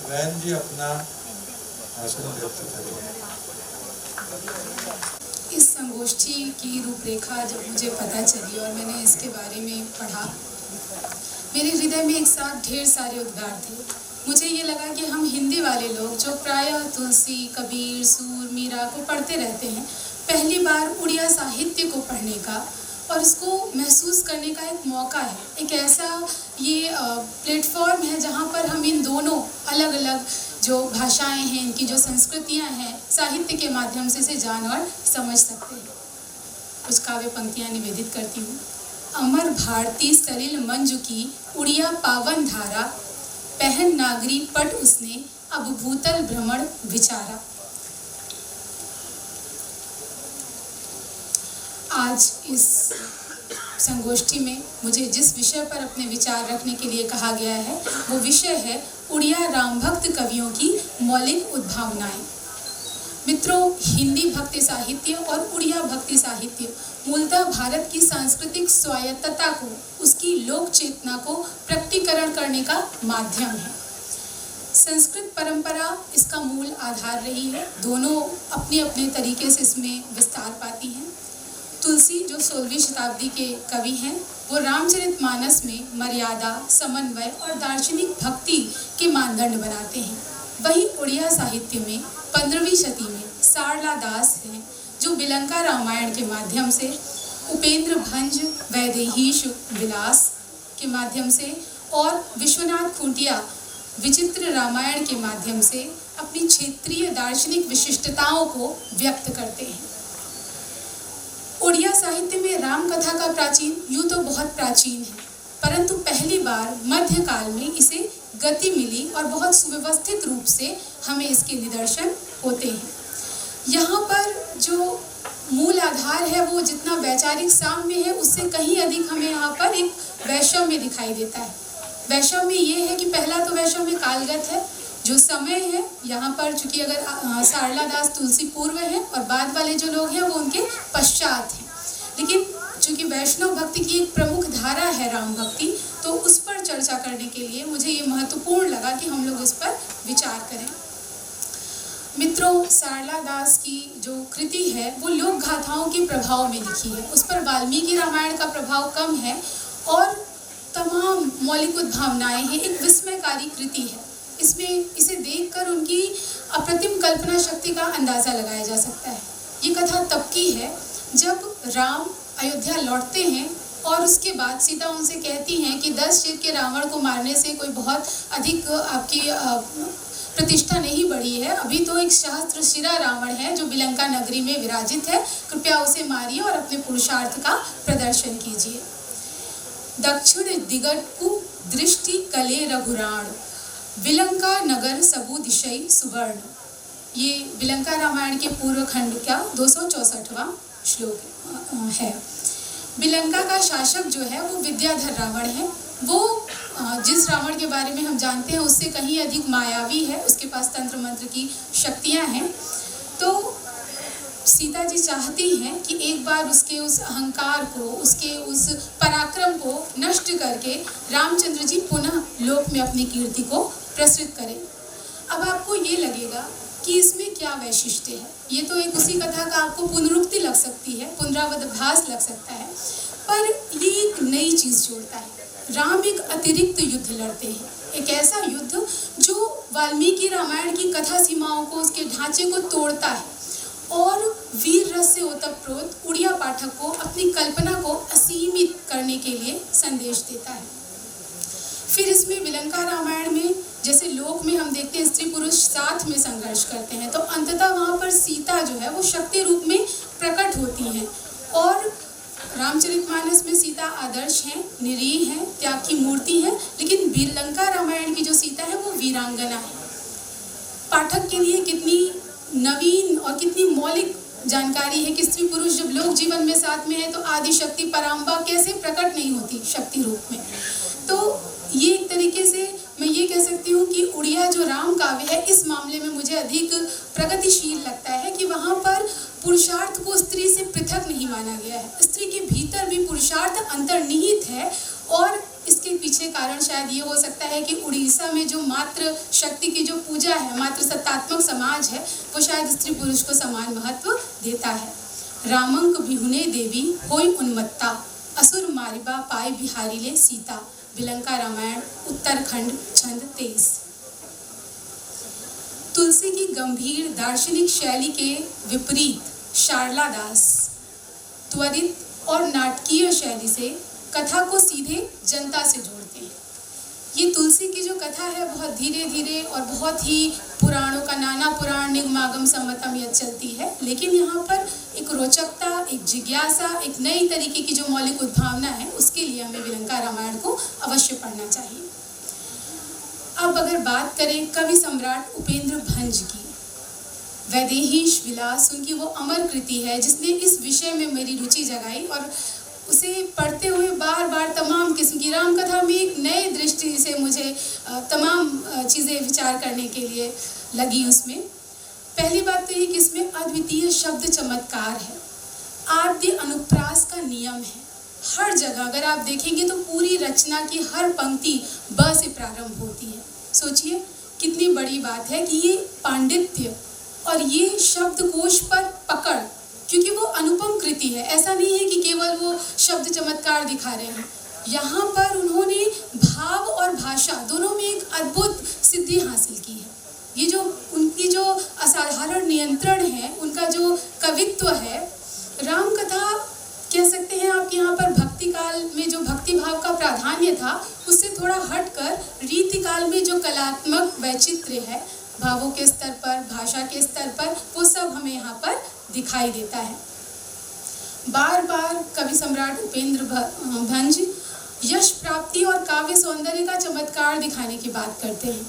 बहन जी अपना भाषण व्यक्त करें। इस संगोष्ठी की रूपरेखा जब मुझे पता चली और मैंने इसके बारे में पढ़ा, मेरे हृदय में एक साथ ढेर सारे उद्गार थे। मुझे ये लगा कि हम हिंदी वाले लोग जो प्रायः तुलसी, कबीर, सूर, मीरा को पढ़ते रहते हैं, पहली बार उड़िया साहित्य को पढ़ने का और उसको महसूस करने का एक मौका है। एक ऐसा ये प्लेटफॉर्म है जहाँ पर हम इन दोनों अलग अलग जो भाषाएं हैं, इनकी जो संस्कृतियाँ हैं, साहित्य के माध्यम से इसे जान और समझ सकते हैं। कुछ काव्य पंक्तियाँ निवेदित करती हूँ। अमर भारती सलिल मंजू की उड़िया पावन धारा, पहन नागरी पट उसने अब भूतल भ्रमण विचारा। आज इस संगोष्ठी में मुझे जिस विषय पर अपने विचार रखने के लिए कहा गया है वो विषय है उड़िया राम भक्त कवियों की मौलिक उद्भावनाएं। मित्रों, हिंदी भक्ति साहित्य और उड़िया भक्ति साहित्य मूलतः भारत की सांस्कृतिक स्वायत्तता को, उसकी लोक चेतना को प्रकटीकरण करने का माध्यम है। संस्कृत परंपरा इसका मूल आधार रही है। दोनों अपने अपने तरीके से इसमें विस्तार पाती हैं। तुलसी जो 16वीं शताब्दी के कवि हैं, वो रामचरितमानस में मर्यादा, समन्वय और दार्शनिक भक्ति के मानदंड बनाते हैं। वहीं उड़िया साहित्य में 15वीं शती में सारला दास हैं जो बिलंका रामायण के माध्यम से, उपेंद्र भंज वैदेहीश विलास के माध्यम से और विश्वनाथ खुंटिया विचित्र रामायण के माध्यम से अपनी क्षेत्रीय दार्शनिक विशिष्टताओं को व्यक्त करते हैं। उड़िया साहित्य में राम कथा का प्राचीन यूँ तो बहुत प्राचीन है, परंतु पहली बार मध्यकाल में इसे गति मिली और बहुत सुव्यवस्थित रूप से हमें इसके निदर्शन होते हैं। यहाँ पर जो मूल आधार है वो जितना वैचारिक साम्य है उससे कहीं अधिक हमें यहाँ पर एक वैषम्य दिखाई देता है। वैषम्य ये है कि पहला तो वैषम्य कालगत है, जो समय है यहाँ पर, चूंकि अगर सारला दास तुलसी पूर्व है और बाद वाले जो लोग हैं वो उनके पश्चात हैं, लेकिन चूंकि वैष्णव भक्ति की एक प्रमुख धारा है राम भक्ति, तो उस पर चर्चा करने के लिए मुझे ये महत्वपूर्ण लगा कि हम लोग इस पर विचार करें। मित्रों, सारला दास की जो कृति है वो लोक गाथाओं के प्रभाव में लिखी है। उस पर वाल्मीकि रामायण का प्रभाव कम है और तमाम मौलिक उद्भावनाएं हैं। एक विस्मयकारी कृति है। इसमें इसे देखकर उनकी अप्रतिम कल्पना शक्ति का अंदाजा लगाया जा सकता है। ये कथा तब की है जब राम अयोध्या लौटते हैं और उसके बाद सीता उनसे कहती हैं कि 10 सिर के रावण को मारने से कोई बहुत अधिक आपकी प्रतिष्ठा नहीं बढ़ी है। अभी तो एक सहस्त्र शिरा रावण है जो बिलंका नगरी में विराजित है, कृपया उसे मारिए और अपने पुरुषार्थ का प्रदर्शन कीजिए। दक्षिण दिगटकु दृष्टि कले रघुराण, बिलंका नगर सबु दिशई सुवर्ण। ये बिलंका रामायण के पूर्व खंड का 264वां श्लोक है। बिलंका का शासक जो है वो विद्याधर रावण है। वो जिस रावण के बारे में हम जानते हैं उससे कहीं अधिक मायावी है, उसके पास तंत्र मंत्र की शक्तियां हैं। तो सीता जी चाहती हैं कि एक बार उसके उस अहंकार को, उसके उस पराक्रम को नष्ट करके रामचंद्र जी पुनः लोक में अपनी कीर्ति को प्रसृत करें। अब आपको ये लगेगा कि इसमें क्या वैशिष्ट्य है। ये तो एक उसी कथा का आपको पुनरुक्ति लग सकती है, पुनरावृत्ताभास लग सकता है, पर ये एक नई चीज जोड़ता है। राम एक अतिरिक्त युद्ध लड़ते हैं, एक ऐसा युद्ध जो वाल्मीकि रामायण की कथा सीमाओं को, उसके ढांचे को तोड़ता है और वीर रस से ओतप्रोत उड़िया पाठक को अपनी कल्पना को असीमित करने के लिए संदेश देता है। फिर इसमें बिलंका रामायण में जैसे लोक में हम देखते हैं स्त्री पुरुष साथ में संघर्ष करते हैं, तो अंततः वहाँ पर सीता जो है वो शक्ति रूप में प्रकट होती हैं और रामचरितमानस में सीता आदर्श हैं, निरीह हैं, त्याग की मूर्ति है, लेकिन बिलंका रामायण की जो सीता है वो वीरांगना है। पाठक के लिए कितनी नवीन और कितनी मौलिक जानकारी है कि स्त्री पुरुष जब लोक जीवन में साथ में है तो आदि शक्ति पराम्बा कैसे प्रकट नहीं होती शक्ति रूप में। तो ये एक तरीके से मैं ये कह सकती हूँ कि उड़िया जो राम काव्य है इस मामले में मुझे अधिक प्रगतिशील लगता है कि वहाँ पर पुरुषार्थ को स्त्री से पृथक नहीं माना गया है। स्त्री के भीतर भी पुरुषार्थ अंतर्निहित है और इसके पीछे कारण शायद ये हो सकता है कि उड़ीसा में जो मातृ शक्ति की जो पूजा है, मातृ सत्तात्मक समाज है, वो शायद स्त्री पुरुष को समान महत्व देता है। रामंक बिहुने देवी होई उन्मत्ता, असुर मारिबा पाए बिहारी ले सीता। बिलंका रामायण उत्तरखंड छंद 23। तुलसी की गंभीर दार्शनिक शैली के विपरीत शारला दास त्वरित और नाटकीय शैली से कथा को सीधे जनता से जोड़ते हैं। ये तुलसी की जो कथा है बहुत धीरे धीरे और बहुत ही पुराणों का नाना पुराण निगमागम सम्मतम यद चलती है, लेकिन यहाँ पर एक रोचकता, एक जिज्ञासा, एक नई तरीके की जो मौलिक उद्भावना है, उसके लिए हमें बिलंका रामायण को अवश्य पढ़ना चाहिए। अब अगर बात करें कवि सम्राट उपेंद्र भंज की, वैदेहीश विलास उनकी वो अमर कृति है जिसने इस विषय में मेरी रुचि जगाई और उसे पढ़ते हुए बार बार तमाम किस्म की राम कथा में एक नए दृष्टि से मुझे तमाम चीज़ें विचार करने के लिए लगी। उसमें पहली बात तो ये कि इसमें अद्वितीय शब्द चमत्कार है, आद्य अनुप्रास का नियम है। हर जगह अगर आप देखेंगे तो पूरी रचना की हर पंक्ति ब से प्रारंभ होती है। सोचिए कितनी बड़ी बात है कि ये पांडित्य और ये शब्दकोश पर पकड़, क्योंकि वो अनुपम कृति है। ऐसा नहीं है कि केवल वो शब्द चमत्कार दिखा रहे हैं, यहाँ पर उन्होंने भाव और भाषा दोनों में एक अद्भुत सिद्धि हासिल की है। ये जो उनकी जो असाधारण नियंत्रण है, उनका जो कवित्व है, राम कथा कह सकते हैं आप, यहाँ पर भक्ति काल में जो भक्ति भाव का प्राधान्य था उससे थोड़ा हटकर रीति काल में जो कलात्मक वैचित्र्य है, भावों के स्तर पर, भाषा के स्तर पर, वो सब हमें यहाँ पर दिखाई देता है। बार बार कवि सम्राट उपेंद्र भंज यश प्राप्ति और काव्य सौंदर्य का चमत्कार दिखाने की बात करते हैं।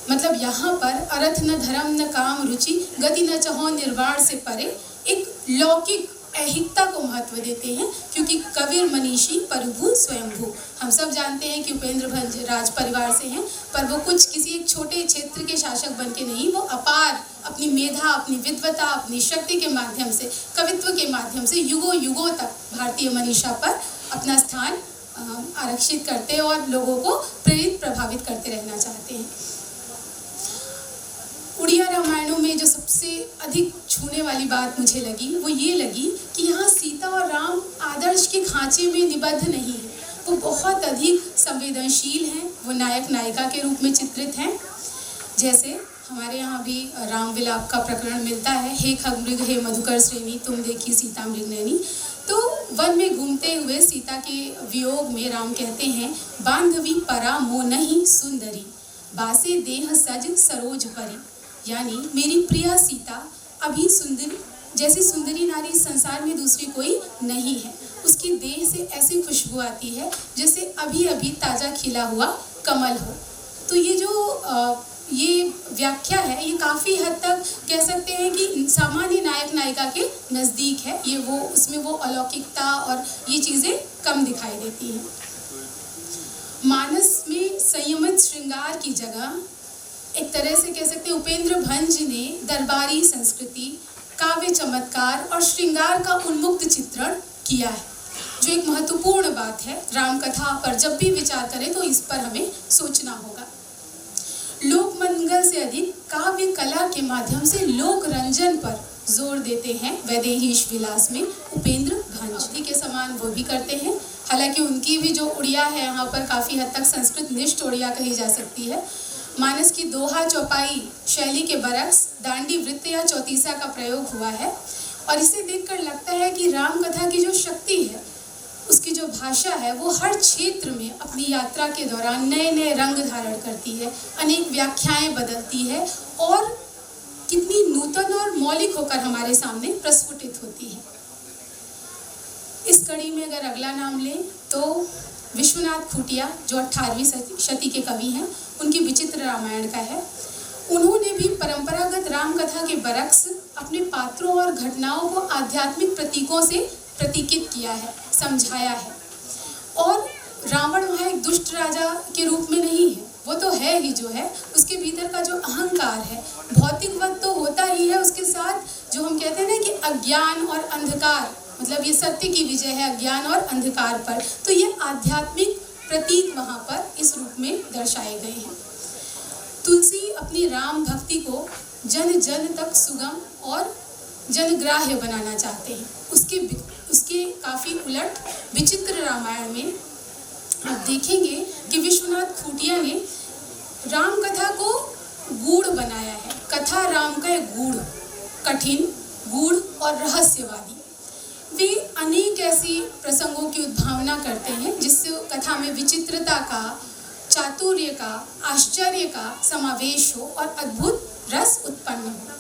मतलब यहाँ पर अर्थ न धर्म न काम रुचि, गति न चहो निर्वाण से परे एक लौकिक ऐहिकता को महत्व देते हैं, क्योंकि कबीर मनीषी प्रभु स्वयंभू। हम सब जानते हैं कि उपेंद्र भंज राज परिवार से हैं, पर वो कुछ किसी एक छोटे क्षेत्र के शासक बन के नहीं, वो अपार अपनी मेधा, अपनी विद्वता, अपनी शक्ति के माध्यम से, कवित्व के माध्यम से युगों युगों तक भारतीय मनीषा पर अपना स्थान आरक्षित करते और लोगों को प्रेरित प्रभावित करते रहना चाहते हैं। उड़िया रामायणों में जो सबसे अधिक छूने वाली बात मुझे लगी वो ये लगी कि यहाँ सीता और राम आदर्श के खांचे में निबद्ध नहीं है, वो बहुत अधिक संवेदनशील हैं, वो नायक नायिका के रूप में चित्रित हैं। जैसे हमारे यहाँ भी राम विलाप का प्रकरण मिलता है, हे खगमृग हे मधुकर श्रेणी, तुम देखी सीता मृग नैनी। तो वन में घूमते हुए सीता के वियोग में राम कहते हैं, बांधवी परा मोनहि सुंदरी, बासे देह सज सरोज परी। यानी मेरी प्रिया सीता अभी सुंदर जैसी सुंदरी नारी संसार में दूसरी कोई नहीं है। उसकी देह से ऐसी खुशबू आती है जैसे अभी अभी ताज़ा खिला हुआ कमल हो। तो ये जो ये व्याख्या है, ये काफ़ी हद तक कह सकते हैं कि सामान्य नायक नायिका के नज़दीक है। ये वो उसमें वो अलौकिकता और ये चीज़ें कम दिखाई देती हैं। मानस में संयमित श्रृंगार की जगह एक तरह से कह सकते हैं उपेंद्र भंज ने दरबारी संस्कृति, काव्य चमत्कार और श्रृंगार का उन्मुक्त चित्रण किया है, जो एक महत्वपूर्ण बात है। राम कथा पर जब भी विचार करें तो इस पर हमें सोचना होगा। लोक मंगल से अधिक काव्य कला के माध्यम से लोक रंजन पर जोर देते हैं वैदेहीश विलास में उपेंद्र भंज के समान वो भी करते हैं। हालांकि उनकी भी जो उड़िया है यहाँ पर काफ़ी हद तक संस्कृत निष्ठ उड़िया कही जा सकती है। मानस की दोहा चौपाई शैली के बरक्स दांडी वृत्त या चौतीसा का प्रयोग हुआ है और इसे देखकर लगता है कि राम कथा की जो शक्ति है, उसकी जो भाषा है, वो हर क्षेत्र में अपनी यात्रा के दौरान नए नए रंग धारण करती है, अनेक व्याख्याएं बदलती है और कितनी नूतन और मौलिक होकर हमारे सामने प्रस्फुटित होती है। इस कड़ी में अगर अगला नाम लें तो विश्वनाथ खुटिया, जो 18वीं शती के कवि हैं, उनकी विचित्र रामायण का है। उन्होंने भी परंपरागत राम कथा के बरक्स अपने पात्रों और घटनाओं को आध्यात्मिक प्रतीकों से प्रतीकित किया है, समझाया है। और रावण वहाँ एक दुष्ट राजा के रूप में नहीं है, वो तो है ही जो है, उसके भीतर का जो अहंकार है, भौतिकवत तो होता ही है, उसके साथ जो हम कहते हैं ना कि अज्ञान और अंधकार, मतलब ये सत्य की विजय है अज्ञान और अंधकार पर। तो ये आध्यात्मिक प्रतीक वहाँ पर इस रूप में दर्शाए गए हैं। तुलसी अपनी राम भक्ति को जन जन तक सुगम और जनग्राह्य बनाना चाहते हैं। उसके काफ़ी उलट विचित्र रामायण में आप देखेंगे कि विश्वनाथ खूटिया ने राम कथा को गूढ़ बनाया है। कथा राम का एक गूढ़, कठिन, गूढ़ और रहस्यवादी। वे अनेक ऐसी प्रसंगों की उद्भावना करते हैं जिससे कथा में विचित्रता का, चातुर्य का, आश्चर्य का समावेश हो और अद्भुत रस उत्पन्न हो।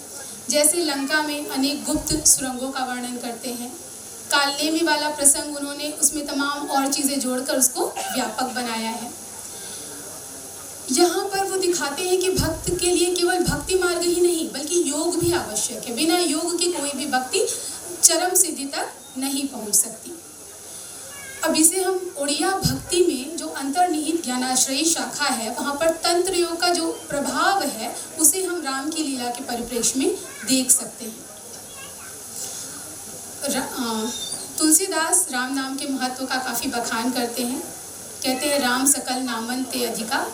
जैसे लंका में अनेक गुप्त सुरंगों का वर्णन करते हैं। कालनेमी वाला प्रसंग उन्होंने उसमें तमाम और चीज़ें जोड़कर उसको व्यापक बनाया है। यहाँ पर वो दिखाते हैं कि भक्त के लिए केवल भक्ति मार्ग ही नहीं बल्कि योग भी आवश्यक है। बिना योग के कोई भी भक्ति चरम सिद्धि तक नहीं पहुँच सकती। अब इसे हम उड़िया भक्ति में जो अंतर्निहित ज्ञानाश्रयी शाखा है वहाँ पर तंत्र योग का जो प्रभाव है उसे हम राम की लीला के परिप्रेक्ष्य में देख सकते हैं। तुलसीदास राम नाम के महत्व का काफ़ी बखान करते हैं। कहते हैं राम सकल नामन ते अधिका।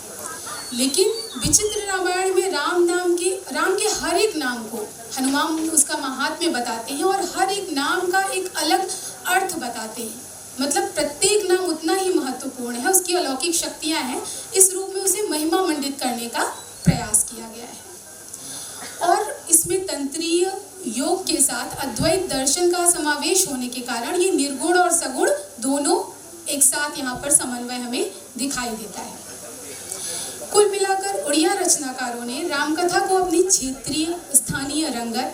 लेकिन विचित्र रामायण में राम के हर एक नाम को हनुमान उसका महात्म्य बताते हैं और हर एक नाम का एक अलग अर्थ बताते हैं। मतलब प्रत्येक नाम उतना ही महत्वपूर्ण है, उसकी अलौकिक शक्तियाँ हैं। इस रूप में उसे महिमा मंडित करने का प्रयास किया गया है। और इसमें तंत्रीय योग के साथ अद्वैत दर्शन का समावेश होने के कारण ये निर्गुण और सगुण दोनों एक साथ यहाँ पर समन्वय हमें दिखाई देता है। कुल मिलाकर उड़िया रचनाकारों ने रामकथा को अपनी क्षेत्रीय स्थानीय रंगत,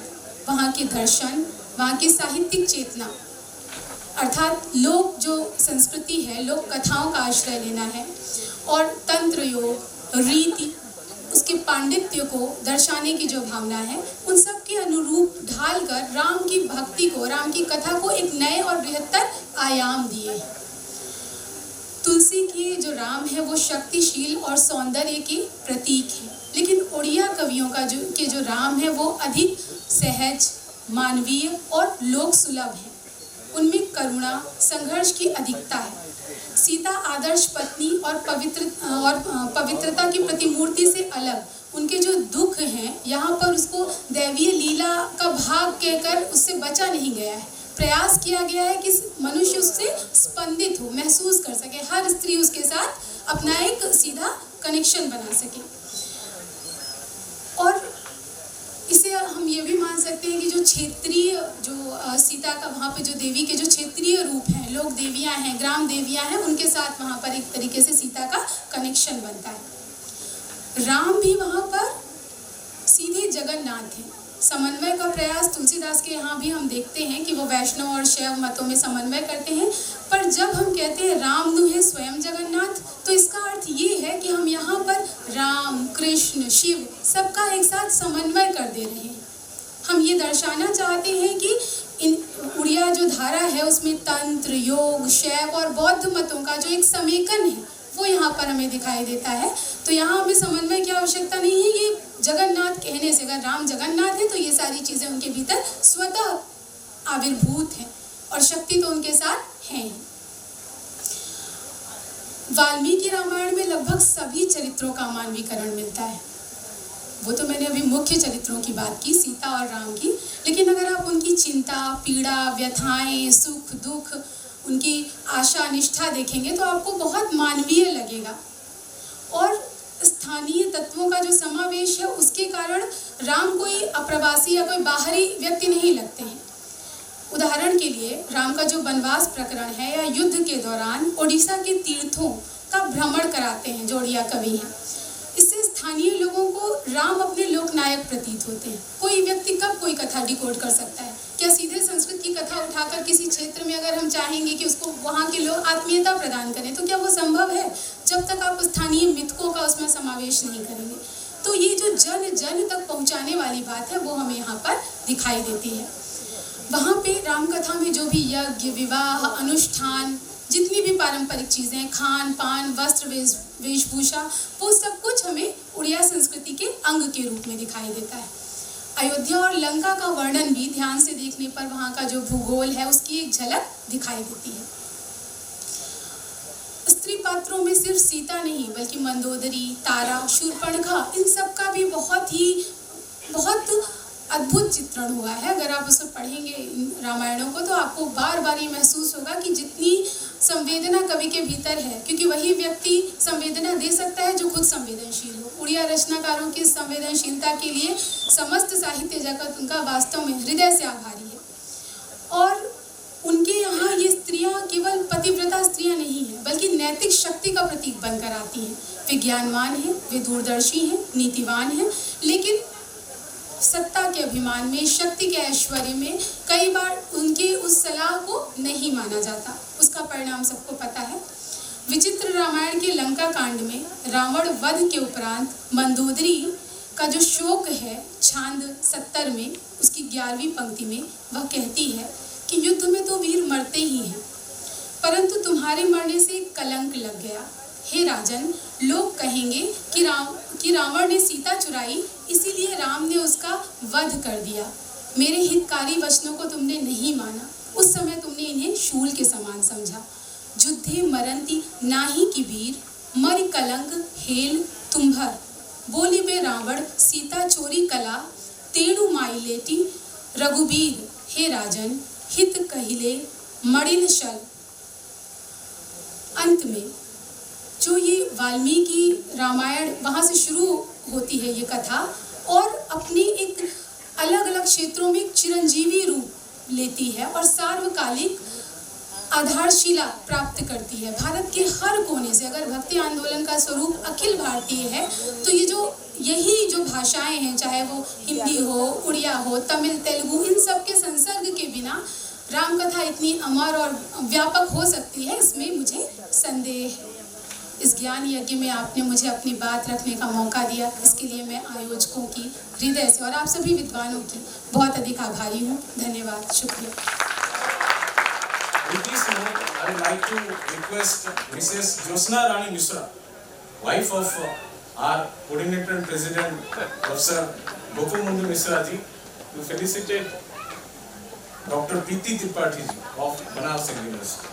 वहाँ के दर्शन, वहाँ की साहित्यिक चेतना अर्थात लोक जो संस्कृति है, लोक कथाओं का आश्रय लेना है और तंत्र योग, रीति, उसके पांडित्य को दर्शाने की जो भावना है उन सब के अनुरूप ढालकर राम की भक्ति को, राम की कथा को एक नए और बृहत्तर आयाम दिए। तुलसी की जो राम है वो शक्तिशील और सौंदर्य के प्रतीक है, लेकिन उड़िया कवियों का जो राम है वो अधिक सहज, मानवीय और लोक सुलभ है। उनमें करुणा, संघर्ष की अधिकता है। सीता आदर्श पत्नी और पवित्रता की प्रतिमूर्ति से अलग उनके जो दुख हैं यहाँ पर उसको दैवीय लीला का भाग कहकर उससे बचा नहीं गया है। प्रयास किया गया है कि मनुष्य उससे स्पंदित हो, महसूस कर सके, हर स्त्री उसके साथ अपना एक सीधा कनेक्शन बना सके। और इसे हम ये भी मान सकते हैं कि जो क्षेत्रीय जो सीता का वहाँ पे जो देवी के जो क्षेत्रीय रूप हैं, लोक देवियाँ हैं, ग्राम देवियाँ हैं, उनके साथ वहाँ पर एक तरीके से सीता का कनेक्शन बनता है। राम भी वहाँ पर सीधे जगन्नाथ हैं। समन्वय का प्रयास तुलसीदास के यहाँ भी हम देखते हैं कि वो वैष्णव और शैव मतों में समन्वय करते हैं। पर जब हम कहते हैं राम नु है स्वयं जगन्नाथ, तो इसका अर्थ ये है कि हम यहाँ पर राम, कृष्ण, शिव सबका एक साथ समन्वय कर दे रहे हैं। हम ये दर्शाना चाहते हैं कि इन उड़िया जो धारा है उसमें तंत्र, योग, शैव और बौद्ध मतों का जो एक समेकन है वो यहाँ पर हमें दिखाई देता है। तो यहाँ हमें समन्वय की आवश्यकता नहीं है। ये जगन्नाथ कहने से, अगर राम जगन्नाथ है तो ये सारी चीज़ें उनके भीतर स्वतः आविर्भूत हैं और शक्ति तो उनके साथ है। वाल्मीकि रामायण में लगभग सभी चरित्रों का मानवीकरण मिलता है। वो तो मैंने अभी मुख्य चरित्रों की बात की, सीता और राम की, लेकिन अगर आप उनकी चिंता, पीड़ा, व्यथाएं, सुख, दुख, उनकी आशा, निष्ठा देखेंगे तो आपको बहुत मानवीय लगेगा। और स्थानीय तत्वों का जो समावेश है उसके कारण राम कोई अप्रवासी या कोई बाहरी व्यक्ति नहीं लगते हैं। उदाहरण के लिए राम का जो वनवास प्रकरण है या युद्ध के दौरान उड़ीसा के तीर्थों का भ्रमण कराते हैं जो उड़िया कवि हैं। इससे स्थानीय लोगों को राम अपने लोकनायक प्रतीत होते हैं। कोई व्यक्ति कब कोई कथा डिकोड कर सकता है? क्या सीधे संस्कृत की कथा उठाकर किसी क्षेत्र में अगर हम चाहेंगे कि उसको वहाँ के लोग आत्मीयता प्रदान करें तो क्या वो संभव है जब तक आप स्थानीय मिथकों का उसमें समावेश नहीं करेंगे? तो ये जो जन जन तक पहुँचाने वाली बात है वो हमें यहाँ पर दिखाई देती है। वहाँ पे राम कथा में जो भी यज्ञ, विवाह, अनुष्ठान, जितनी भी पारंपरिक चीज़ें, खान पान, वस्त्र, वेशभूषा, वो सब कुछ हमें उड़िया संस्कृति के अंग के रूप में दिखाई देता है। अयोध्या और लंका का वर्णन भी ध्यान से देखने पर वहाँ का जो भूगोल है उसकी एक झलक दिखाई देती है। स्त्री पात्र पात्रों में सिर्फ सीता नहीं बल्कि मंदोदरी, तारा, शूर्पणखा, इन सब का भी बहुत अद्भुत चित्रण हुआ है। अगर आप उसे पढ़ेंगे रामायणों को तो आपको बार बार ये महसूस होगा कि जितनी संवेदना कवि के भीतर है, क्योंकि वही व्यक्ति संवेदना दे सकता है जो खुद संवेदनशील हो। उड़िया रचनाकारों की संवेदनशीलता के लिए समस्त साहित्य जगत उनका वास्तव में हृदय से आभारी है। और उनके यहाँ ये स्त्रियाँ केवल पतिव्रता स्त्रियाँ नहीं हैं, बल्कि नैतिक शक्ति का प्रतीक बनकर आती हैं। वे ज्ञानवान हैं, वे दूरदर्शी हैं, नीतिवान हैं, लेकिन सत्ता के अभिमान में, शक्ति के ऐश्वर्य में कई बार उनके उस सलाह को नहीं माना जाता। उसका परिणाम सबको पता है। विचित्र रामायण के लंका कांड में रावण वध के उपरांत मंदोदरी का जो शोक है, छांद 70 में उसकी 11वीं पंक्ति में वह कहती है कि युद्ध में तो वीर मरते ही हैं, परंतु तुम्हारे मरने से कलंक लग गया। हे राजन, लोग कहेंगे कि रावण ने सीता चुराई, इसीलिए राम ने उसका वध कर दिया। मेरे हितकारी वचनों को तुमने नहीं माना। उस समय तुमने इन्हें शूल के समान समझा। युद्धे मरंती नाही की वीर, मर कलंक हेल तुम्भर। बोली बे रावण सीता चोरी कला, तेणु माई लेटी रघुबीर। हे राजन, हित कहिले मणिन शल। अंत में जो ये वाल्मीकि रामायण वहाँ से शुरू होती है ये कथा, और अपनी एक अलग अलग क्षेत्रों में एक चिरंजीवी रूप लेती है और सार्वकालिक आधारशिला प्राप्त करती है। भारत के हर कोने से, अगर भक्ति आंदोलन का स्वरूप अखिल भारतीय है तो यही जो भाषाएं हैं, चाहे वो हिंदी हो, उड़िया हो, तमिल, तेलुगु, इन सब के संसर्ग के बिना रामकथा इतनी अमर और व्यापक हो सकती है, इसमें मुझे संदेह है। इस ज्ञान यज्ञ में आपने मुझे अपनी बात रखने का मौका दिया, इसके लिए मैं आयोजकों की हृदय से और आप सभी विद्वानों की बहुत अधिक आभारी हूँ। धन्यवाद, शुक्रिया। With this note, I would like to request Mrs. Josna Rani Mishra, wife of our coordinator and president, Professor Gopamundu Mishra ji, to felicitate Dr. Preeti Tripathi ji of Banaras University.